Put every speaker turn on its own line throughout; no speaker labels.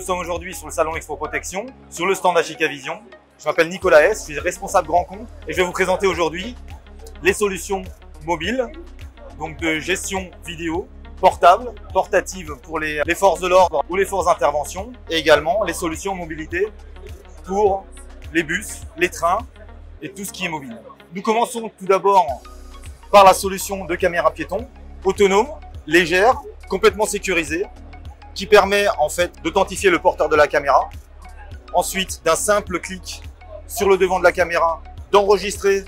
sommes aujourd'hui sur le salon Expo Protection, sur le stand d'Ashika Vision. Je m'appelle Nicolas S, je suis responsable grand compte et je vais vous présenter aujourd'hui les solutions mobiles, donc de gestion vidéo, portable, portative pour les forces de l'ordre ou les forces d'intervention, et également les solutions mobilité pour les bus, les trains et tout ce qui est mobile. Nous commençons tout d'abord par la solution de caméra piéton, autonome, légère, complètement sécurisée, qui permet en fait d'authentifier le porteur de la caméra. Ensuite, d'un simple clic sur le devant de la caméra, d'enregistrer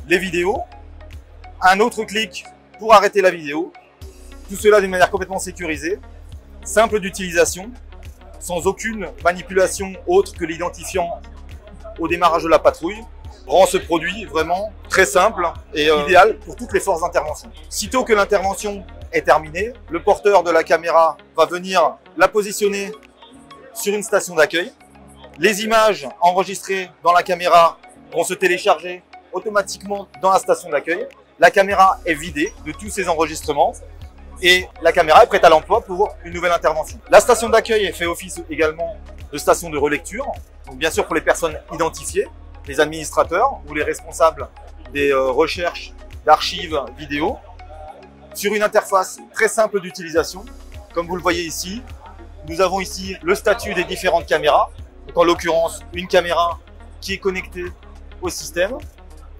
les vidéos. Un autre clic pour arrêter la vidéo. Tout cela d'une manière complètement sécurisée, simple d'utilisation, sans aucune manipulation autre que l'identifiant au démarrage de la patrouille, rend ce produit vraiment très simple et idéal pour toutes les forces d'intervention. Sitôt que l'intervention est terminée, le porteur de la caméra va venir la positionner sur une station d'accueil. Les images enregistrées dans la caméra vont se télécharger automatiquement dans la station d'accueil. La caméra est vidée de tous ces enregistrements et la caméra est prête à l'emploi pour une nouvelle intervention. La station d'accueil fait office également de station de relecture, donc bien sûr pour les personnes identifiées, les administrateurs ou les responsables des recherches d'archives vidéo, sur une interface très simple d'utilisation. Comme vous le voyez ici, nous avons ici le statut des différentes caméras, donc en l'occurrence une caméra qui est connectée au système,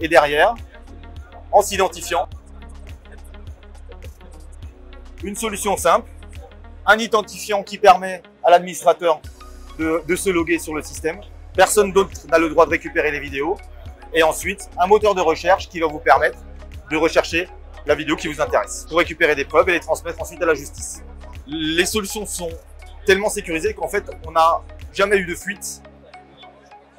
et derrière, en s'identifiant, une solution simple, un identifiant qui permet à l'administrateur de se loguer sur le système. Personne d'autre n'a le droit de récupérer les vidéos. Et ensuite, un moteur de recherche qui va vous permettre de rechercher la vidéo qui vous intéresse pour récupérer des preuves et les transmettre ensuite à la justice. Les solutions sont tellement sécurisées qu'en fait, on n'a jamais eu de fuite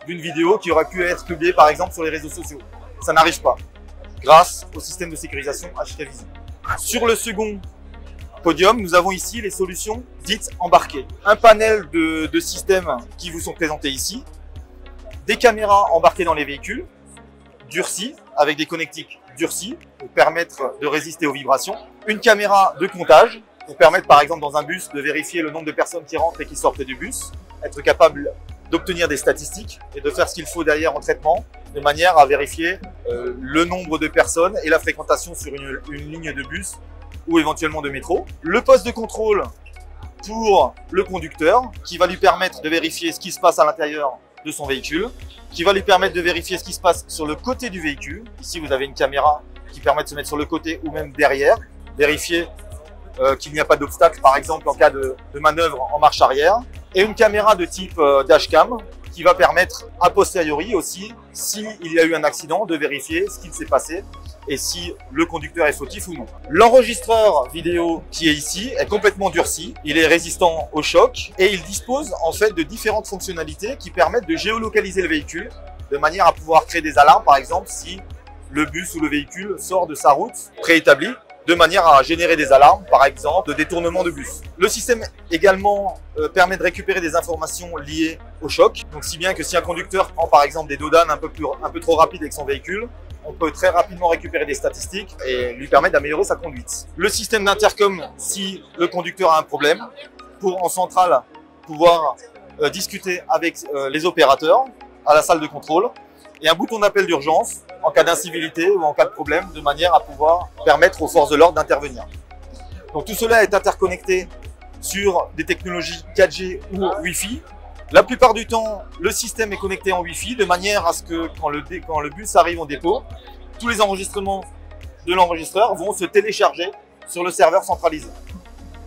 d'une vidéo qui aurait pu être publiée par exemple sur les réseaux sociaux. Ça n'arrive pas grâce au système de sécurisation Ashika Vision. Sur le second podium, nous avons ici les solutions dites embarquées. Un panel de systèmes qui vous sont présentés ici, des caméras embarquées dans les véhicules, durcies, avec des connectiques durcis pour permettre de résister aux vibrations, une caméra de comptage pour permettre par exemple dans un bus de vérifier le nombre de personnes qui rentrent et qui sortent du bus, être capable d'obtenir des statistiques et de faire ce qu'il faut derrière en traitement de manière à vérifier le nombre de personnes et la fréquentation sur une ligne de bus ou éventuellement de métro. Le poste de contrôle pour le conducteur qui va lui permettre de vérifier ce qui se passe à l'intérieur de son véhicule, qui va lui permettre de vérifier ce qui se passe sur le côté du véhicule. Ici, vous avez une caméra qui permet de se mettre sur le côté ou même derrière, vérifier qu'il n'y a pas d'obstacle, par exemple en cas de manœuvre en marche arrière. Et une caméra de type dashcam qui va permettre a posteriori aussi, s'il y a eu un accident, de vérifier ce qu'il s'est passé et si le conducteur est fautif ou non. L'enregistreur vidéo qui est ici est complètement durci, il est résistant au choc et il dispose en fait de différentes fonctionnalités qui permettent de géolocaliser le véhicule de manière à pouvoir créer des alarmes, par exemple si le bus ou le véhicule sort de sa route préétablie, de manière à générer des alarmes, par exemple, de détournement de bus. Le système également permet de récupérer des informations liées au choc, donc si bien que si un conducteur prend par exemple des dodanes un peu trop rapides avec son véhicule, on peut très rapidement récupérer des statistiques et lui permettre d'améliorer sa conduite. Le système d'intercom, si le conducteur a un problème, pour en centrale pouvoir discuter avec les opérateurs à la salle de contrôle, et un bouton d'appel d'urgence en cas d'incivilité ou en cas de problème, de manière à pouvoir permettre aux forces de l'ordre d'intervenir. Donc tout cela est interconnecté sur des technologies 4G ou Wi-Fi. La plupart du temps, le système est connecté en Wi-Fi de manière à ce que quand le bus arrive en dépôt, tous les enregistrements de l'enregistreur vont se télécharger sur le serveur centralisé.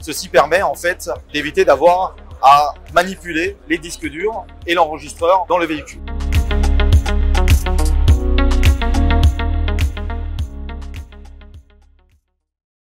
Ceci permet en fait d'éviter d'avoir à manipuler les disques durs et l'enregistreur dans le véhicule.